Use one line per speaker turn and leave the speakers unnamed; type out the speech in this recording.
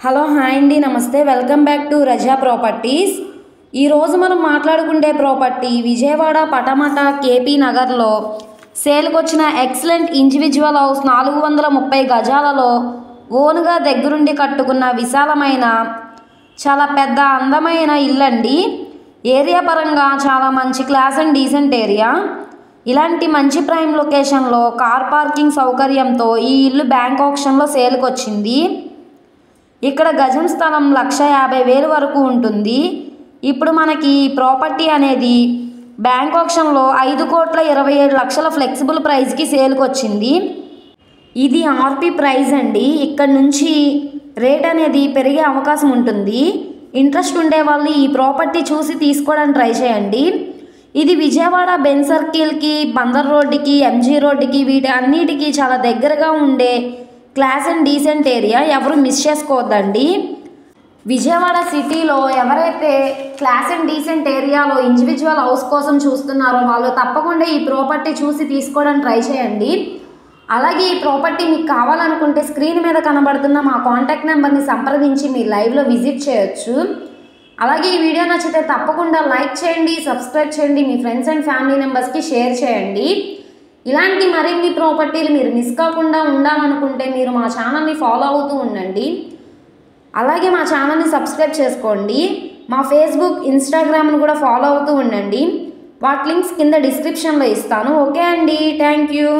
Hello hi అండి, నమస్తే. Welcome back to Raza properties. ఈరోజు మనం మాట్లాడుకునే ప్రాపర్టీ విజయవాడ పటమట కేపీ నగర్లో సేల్కి వచ్చిన ఎక్సలెంట్ ఇండివిజువల్ హౌస్ 430 గజాలలో ఓన్గా దగ్గరుండి కట్టుకున్న విశాలమైన చాలా పెద్ద అందమైన ఇల్లండి. ఏరియా పరంగా చాలా మంచి క్లాస్ అండ్ డీసెంట్ ఏరియా. ఇలాంటి మంచి ప్రైమ్ లొకేషన్లో కార్ పార్కింగ్ సౌకర్యంతో ఈ ఇల్లు బ్యాంక్ ఆప్షన్లో సేల్కి వచ్చింది. ఇక్కడ గజం స్థలం 1,50,000 వరకు ఉంటుంది. ఇప్పుడు మనకి ఈ ప్రాపర్టీ అనేది బ్యాంక్ ఆప్షన్లో 5,27,00,000 ఫ్లెక్సిబుల్ ప్రైస్కి సేల్కి వచ్చింది. ఇది ఆర్పీ ప్రైస్ అండి. ఇక్కడ నుంచి రేట్ అనేది పెరిగే అవకాశం ఉంటుంది. ఇంట్రెస్ట్ ఉండే వాళ్ళు ఈ ప్రాపర్టీ చూసి తీసుకోవడానికి ట్రై చేయండి. ఇది విజయవాడ బెన్ సర్కిల్కి, బందర్ రోడ్డుకి, ఎంజీ రోడ్డుకి వీటి అన్నిటికీ చాలా దగ్గరగా ఉండే క్లాస్ అండ్ డీసెంట్ ఏరియా. ఎవరు మిస్ చేసుకోవద్దండి. విజయవాడ సిటీలో ఎవరైతే క్లాస్ అండ్ డీసెంట్ ఏరియాలో ఇండివిజువల్ హౌస్ కోసం చూస్తున్నారో వాళ్ళు తప్పకుండా ఈ ప్రాపర్టీ చూసి తీసుకోవడానికి ట్రై చేయండి. అలాగే ఈ ప్రాపర్టీ మీకు కావాలనుకుంటే స్క్రీన్ మీద కనబడుతున్న మా కాంటాక్ట్ నెంబర్ని సంప్రదించి మీరు లైవ్లో విజిట్ చేయొచ్చు. అలాగే ఈ వీడియో నచ్చితే తప్పకుండా లైక్ చేయండి, సబ్స్క్రైబ్ చేయండి, మీ ఫ్రెండ్స్ అండ్ ఫ్యామిలీ మెంబర్స్కి షేర్ చేయండి. ఇలాంటి మరిన్ని ప్రాపర్టీలు మీరు మిస్ కాకుండా ఉండాలనుకుంటే మీరు మా ఛానల్ని ఫాలో అవుతూ ఉండండి. అలాగే మా ఛానల్ని సబ్స్క్రైబ్ చేసుకోండి. మా ఫేస్బుక్, ఇన్స్టాగ్రామ్ను కూడా ఫాలో అవుతూ ఉండండి. వాటి లింక్స్ కింద డిస్క్రిప్షన్లో ఇస్తాను. ఓకే అండి, థ్యాంక్ యూ.